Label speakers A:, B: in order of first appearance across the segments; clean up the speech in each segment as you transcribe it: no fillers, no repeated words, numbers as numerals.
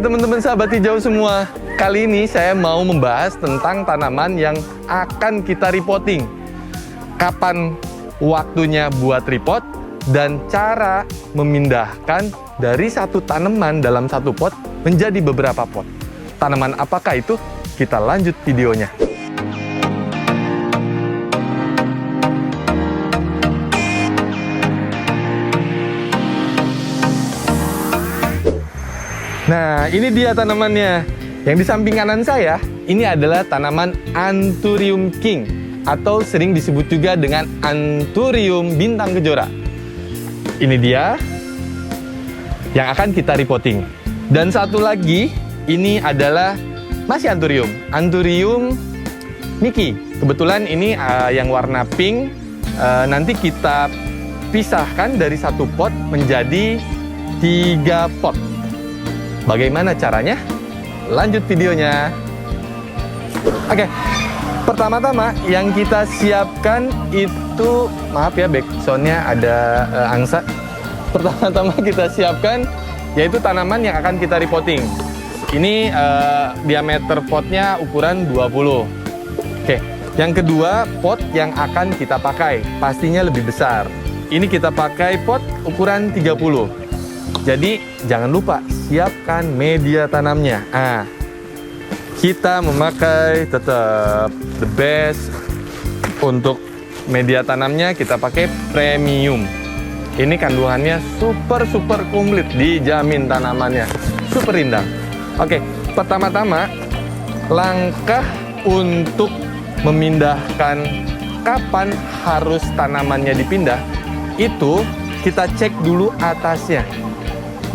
A: teman-teman sahabat hijau semua. Kali ini saya mau membahas tentang tanaman yang akan kita repotting. Kapan waktunya buat repot dan cara memindahkan dari satu tanaman dalam satu pot menjadi beberapa pot. Tanaman apakah itu? Kita lanjut videonya. Nah, ini dia tanamannya. Yang di samping kanan saya, ini adalah tanaman Anthurium king, atau sering disebut juga dengan Anthurium bintang kejora. Ini dia yang akan kita repotting. Dan satu lagi, ini adalah masih Anthurium, Anthurium Miki. Kebetulan ini yang warna pink. Nanti kita pisahkan dari satu pot menjadi 3 pot. Bagaimana caranya? Lanjut videonya. Oke, pertama-tama yang kita siapkan itu, maaf ya backsoundnya ada angsa. Pertama-tama kita siapkan yaitu tanaman yang akan kita repotting. Ini diameter potnya ukuran 20. Oke, yang kedua pot yang akan kita pakai pastinya lebih besar. Ini kita pakai pot ukuran 30. Jadi jangan lupa siapkan media tanamnya. Kita memakai tetap the best. Untuk media tanamnya kita pakai premium. Ini kandungannya super komplit, dijamin tanamannya super indah. Oke, pertama-tama langkah untuk memindahkan kapan harus tanamannya dipindah itu kita cek dulu atasnya.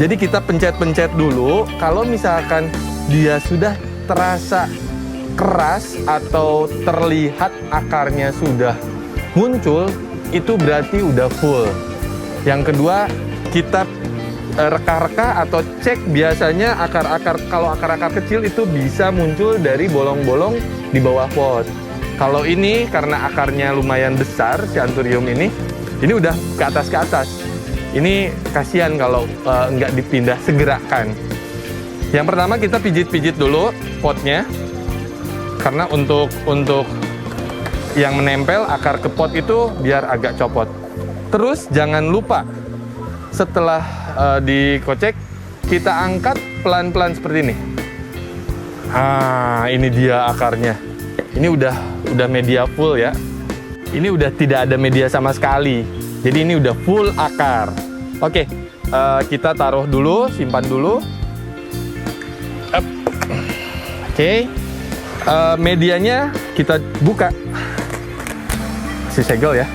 A: Jadi kita pencet-pencet dulu, kalau misalkan dia sudah terasa keras atau terlihat akarnya sudah muncul, itu berarti udah full. Yang kedua, kita reka-reka atau cek biasanya akar-akar, kalau akar-akar kecil itu bisa muncul dari bolong-bolong di bawah pot. Kalau ini karena akarnya lumayan besar, si Anthurium ini udah ke atas. Ini kasihan kalau nggak dipindah, segerakan. Yang pertama kita pijit-pijit dulu potnya, karena untuk yang menempel akar ke pot itu biar agak copot. Terus jangan lupa setelah dikocek kita angkat pelan-pelan seperti ini. Ini dia akarnya. Ini udah media full ya. Ini udah tidak ada media sama sekali. Jadi ini udah full akar. Oke, kita taruh dulu, simpan dulu. Oke, medianya kita buka. Si segel ya.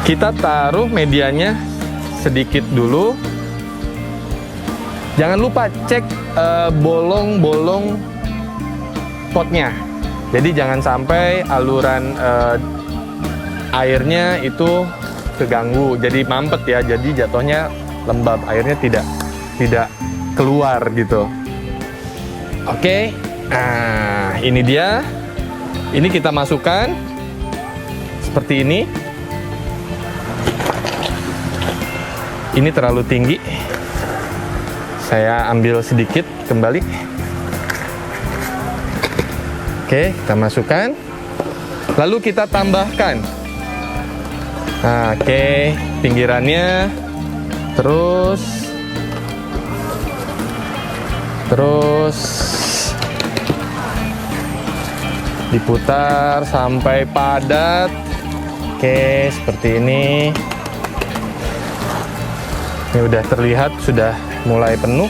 A: Kita taruh medianya sedikit dulu. Jangan lupa cek bolong-bolong potnya. Jadi jangan sampai aluran airnya itu keganggu, jadi mampet ya, jadi jatuhnya lembab, airnya tidak keluar gitu. Oke, nah ini dia. Ini kita masukkan seperti ini. Ini terlalu tinggi, saya ambil sedikit kembali. Oke, kita masukkan, lalu kita tambahkan. Oke, pinggirannya terus diputar sampai padat. Oke, seperti ini. Ini udah terlihat sudah mulai penuh.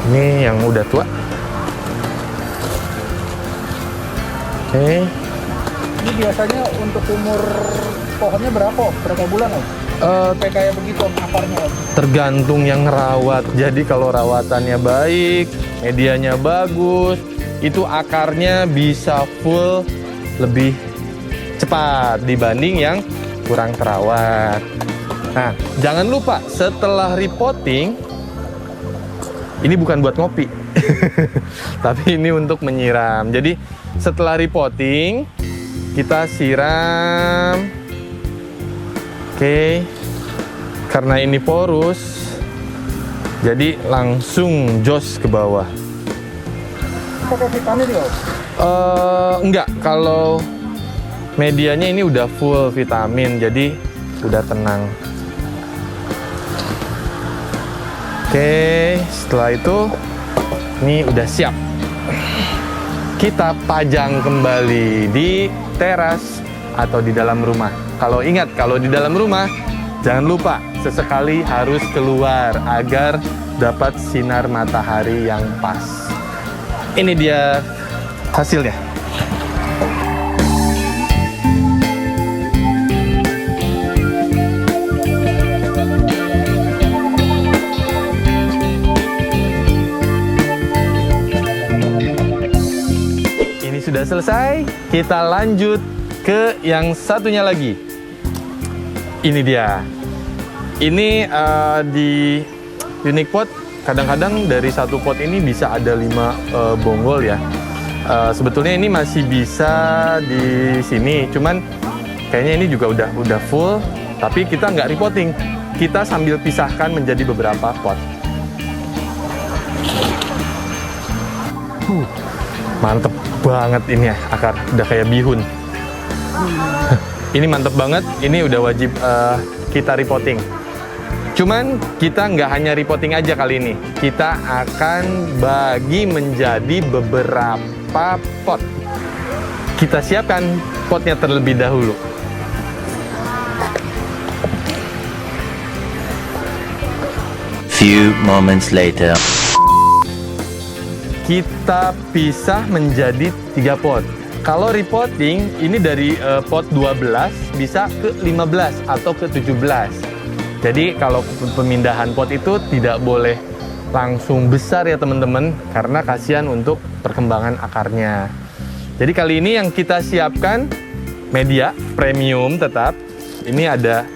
A: Ini yang udah tua. Oke.
B: Ini biasanya untuk umur pohonnya berapa bulan Om? Kayak begitu akarnya Om?
A: Tergantung yang ngerawat. Jadi kalau rawatannya baik, medianya bagus, itu akarnya bisa full lebih cepat dibanding yang kurang terawat. Nah, jangan lupa setelah repotting, ini bukan buat ngopi, tapi ini untuk menyiram. Jadi setelah repotting, kita siram. Oke. Karena ini porus, jadi langsung jos ke bawah.
B: Pakai vitamin ya?
A: Enggak, kalau medianya ini udah full vitamin, jadi udah tenang. Oke, setelah itu ini udah siap. Kita pajang kembali di teras atau di dalam rumah. Kalau ingat, kalau di dalam rumah, jangan lupa sesekali harus keluar agar dapat sinar matahari yang pas. Ini dia hasilnya. Ini sudah selesai, kita lanjut ke yang satunya lagi. Ini dia. Ini di Unique Pot, kadang-kadang dari satu pot ini bisa ada 5 bonggol ya. Sebetulnya ini masih bisa di sini, cuman kayaknya ini juga udah full, tapi kita nggak repotting. Kita sambil pisahkan menjadi beberapa pot. Mantep banget ini ya, akar udah kayak bihun. Ini mantep banget, ini udah wajib kita repotting. Cuman kita nggak hanya repotting aja kali ini, kita akan bagi menjadi beberapa pot. Kita siapkan potnya terlebih dahulu.
C: Few moments later.
A: Kita pisah menjadi 3 pot. Kalau repotting, ini dari pot 12 bisa ke 15 atau ke 17. Jadi kalau pemindahan pot itu tidak boleh langsung besar ya teman-teman, karena kasihan untuk perkembangan akarnya. Jadi kali ini yang kita siapkan media premium tetap. Ini ada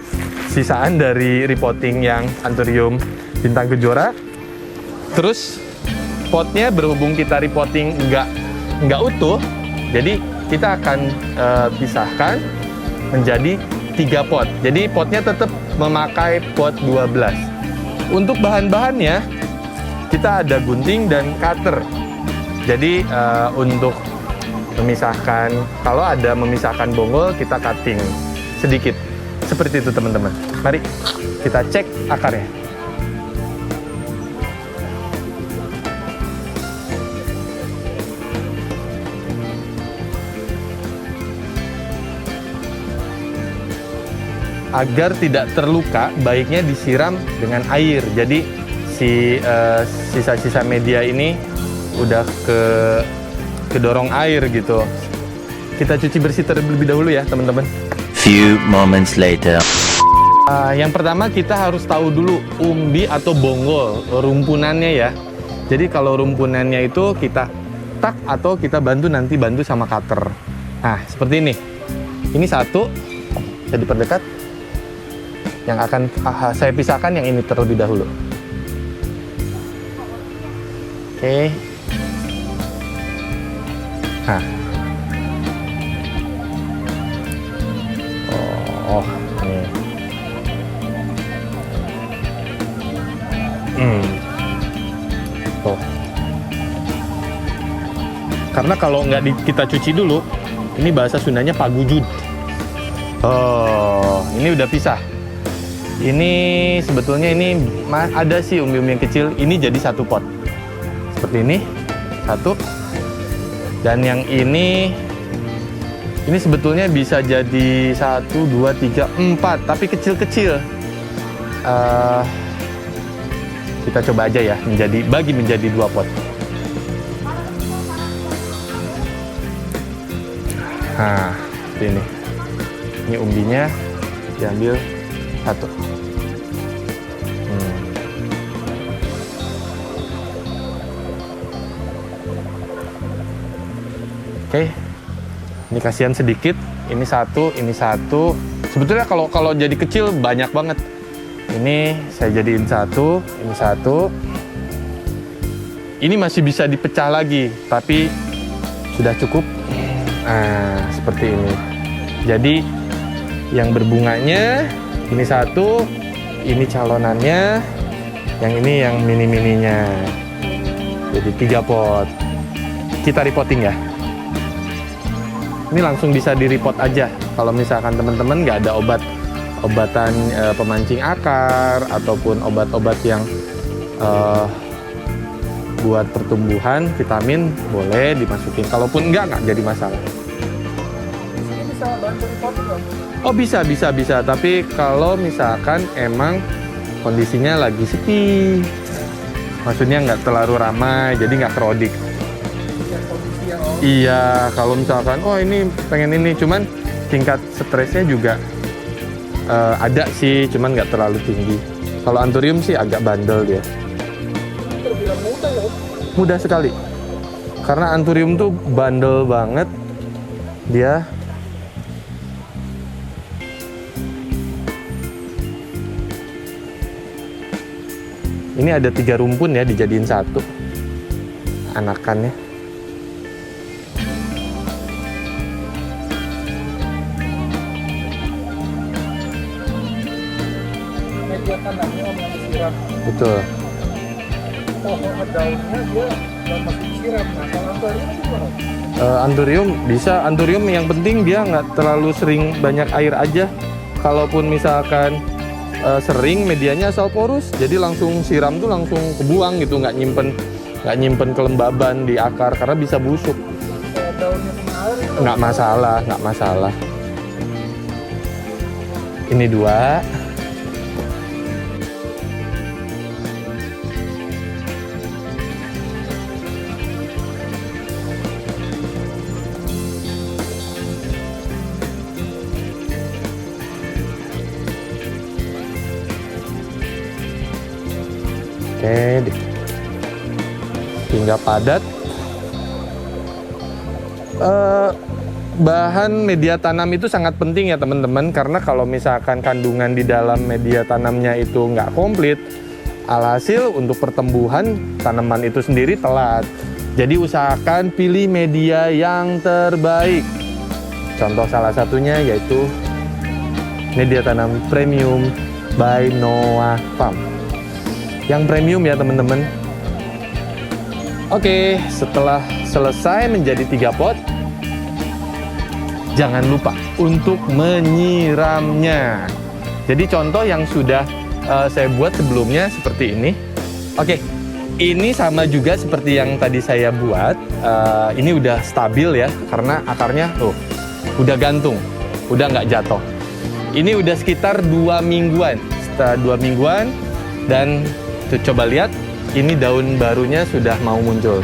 A: sisaan dari repotting yang Anthurium Bintang Kejora. Terus potnya berhubung kita repotting nggak utuh, jadi kita akan pisahkan menjadi 3 pot. Jadi potnya tetap memakai pot 12. Untuk bahan-bahannya kita ada gunting dan cutter. Jadi untuk memisahkan, kalau ada memisahkan bonggol kita cutting sedikit. Seperti itu teman-teman. Mari kita cek akarnya. Agar tidak terluka, baiknya disiram dengan air. Jadi si sisa-sisa media ini udah kedorong air gitu. Kita cuci bersih terlebih dahulu ya teman-teman.
C: Few moments later.
A: Yang pertama kita harus tahu dulu umbi atau bonggol, rumpunannya ya. Jadi kalau rumpunannya itu kita tak atau kita bantu sama cutter. Nah seperti ini. Ini satu, saya diperdekat. Yang akan saya pisahkan yang ini terlebih dahulu. Oke. Nah. Oh, ini. Tuh. Karena kalau nggak kita cuci dulu, ini bahasa Sundanya pagujud. Oh, ini udah pisah. Ini sebetulnya ini ada sih umbi-umbi yang kecil. Ini jadi 1 pot. Seperti ini. 1. Dan yang ini sebetulnya bisa jadi 1, 2, 3, 4. Tapi kecil-kecil. Kita coba aja ya. Bagi menjadi 2 pot. Nah, seperti ini. Ini umbinya diambil 1. Oke, ini kasihan sedikit. Ini 1, ini 1. Sebetulnya kalau jadi kecil banyak banget. Ini saya jadiin 1, ini 1. Ini masih bisa dipecah lagi, tapi sudah cukup. Nah, seperti ini. Jadi yang berbunganya ini satu, ini calonannya, yang ini yang mini-mininya. Jadi 3 pot. Kita repotting ya. Ini langsung bisa di-repot aja. Kalau misalkan teman-teman nggak ada obatan pemancing akar ataupun obat-obat yang buat pertumbuhan, vitamin, boleh dimasukin. Kalaupun nggak jadi masalah.
B: Di sini bisa bantu repotting nggak?
A: Oh bisa. Tapi kalau misalkan emang kondisinya lagi sepi, maksudnya nggak terlalu ramai, jadi nggak crowded.
B: Yang kondisi yang
A: Iya, kalau misalkan, oh ini pengen ini, cuman tingkat stresnya juga ada sih, cuman nggak terlalu tinggi. Kalau Anthurium sih agak bandel dia.
B: terbilang mudah ya.
A: Mudah sekali. Karena Anthurium tuh bandel banget. Dia ini ada 3 rumpun ya, dijadiin satu anakannya.
B: Media tanamnya yang disiram.
A: Betul.
B: Pohon daunnya dia nggak masih disiram. Nah kalau anthurium itu gimana?
A: Anthurium bisa, Anthurium yang penting dia nggak terlalu sering banyak air aja. Kalaupun misalkan sering, medianya asal porus, jadi langsung siram tuh langsung kebuang gitu, nggak nyimpen kelembaban di akar karena bisa busuk.
B: Kayak daunnya kena air itu.
A: Nggak masalah. Ini 2. Oke, hingga padat. Bahan media tanam itu sangat penting ya teman-teman, karena kalau misalkan kandungan di dalam media tanamnya itu nggak komplit, alhasil untuk pertumbuhan tanaman itu sendiri telat. Jadi usahakan pilih media yang terbaik. Contoh salah satunya yaitu media tanam premium by Noah Farm. Yang premium ya teman-teman. Oke, setelah selesai menjadi 3 pot, jangan lupa untuk menyiramnya. Jadi contoh yang sudah saya buat sebelumnya seperti ini. Oke, ini sama juga seperti yang tadi saya buat. Ini udah stabil ya, karena akarnya tuh udah gantung, udah nggak jatuh. Ini udah sekitar 2 mingguan. Setelah 2 mingguan, dan tuh, coba lihat, ini daun barunya sudah mau muncul.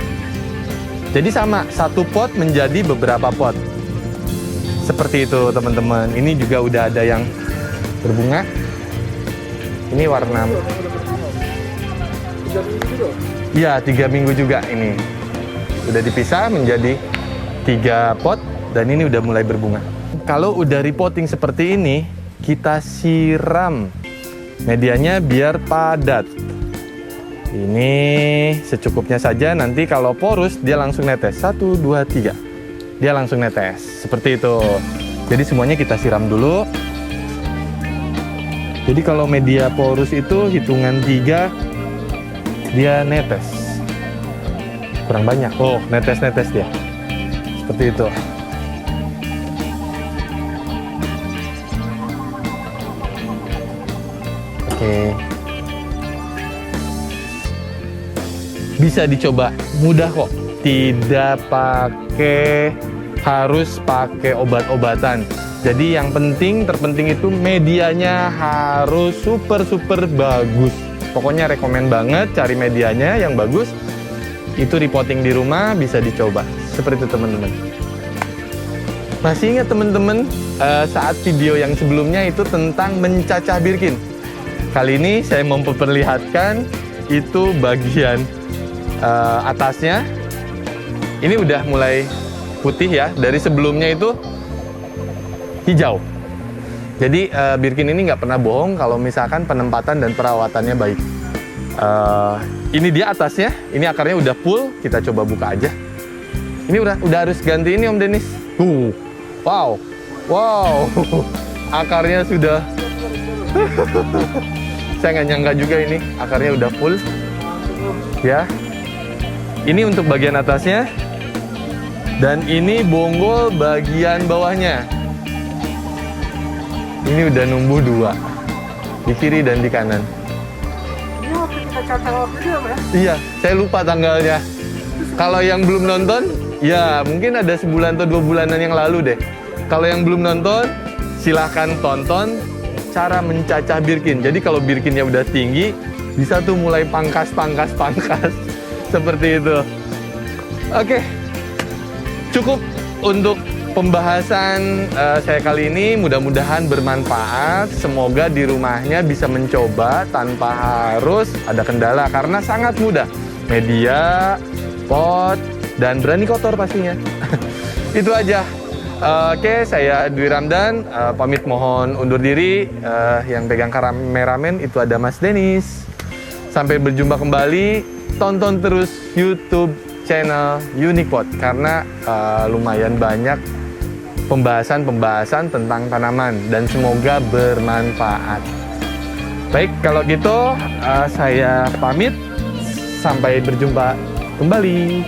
A: Jadi sama, 1 pot menjadi beberapa pot. Seperti itu teman-teman. Ini juga udah ada yang berbunga. Ini warna, iya 3 minggu juga ini. Udah dipisah menjadi 3 pot dan ini udah mulai berbunga. Kalau udah repotting seperti ini, kita siram medianya biar padat. Ini secukupnya saja, nanti kalau porus dia langsung netes. 1, 2, 3. Dia langsung netes. Seperti itu. Jadi semuanya kita siram dulu. Jadi kalau media porus itu hitungan 3 dia netes. Kurang banyak. Oh, netes-netes dia. Seperti itu. Oke. Bisa dicoba, mudah kok. Tidak harus pakai obat-obatan. Jadi yang terpenting itu medianya harus super bagus. Pokoknya rekomen banget cari medianya yang bagus. Itu repotting di rumah bisa dicoba. Seperti itu teman-teman. Masih ingat teman-teman saat video yang sebelumnya itu tentang mencacah birkin. Kali ini saya mau memperlihatkan itu bagian atasnya. Ini udah mulai putih ya. Dari sebelumnya itu hijau. Jadi birkin ini nggak pernah bohong kalau misalkan penempatan dan perawatannya baik. Ini dia atasnya. Ini akarnya udah full. Kita coba buka aja. Ini udah harus ganti ini Om Denis. Wow, Wow, akarnya sudah. Saya nggak nyangka juga ini akarnya udah full. Ya, ini untuk bagian atasnya. Dan ini bonggol bagian bawahnya. Ini udah numbuh 2 di kiri dan di kanan.
B: Ini waktu kita catat waktu itu apa ya?
A: Iya, saya lupa tanggalnya. Kalau yang belum nonton, ya mungkin ada sebulan atau 2 bulanan yang lalu deh. Kalau yang belum nonton, silahkan tonton cara mencacah birkin. Jadi kalau birkinnya udah tinggi, bisa tuh mulai pangkas. Seperti itu. Oke, cukup untuk pembahasan saya kali ini. Mudah-mudahan bermanfaat. Semoga di rumahnya bisa mencoba tanpa harus ada kendala, karena sangat mudah. Media, pot, dan berani kotor pastinya. Itu aja. Oke, saya Dwi Ramdan, pamit mohon undur diri. Yang pegang kameramen itu ada Mas Denis. Sampai berjumpa kembali. Tonton terus YouTube channel Unikpot, karena lumayan banyak pembahasan tentang tanaman dan semoga bermanfaat. Baik, kalau gitu saya pamit. Sampai berjumpa kembali.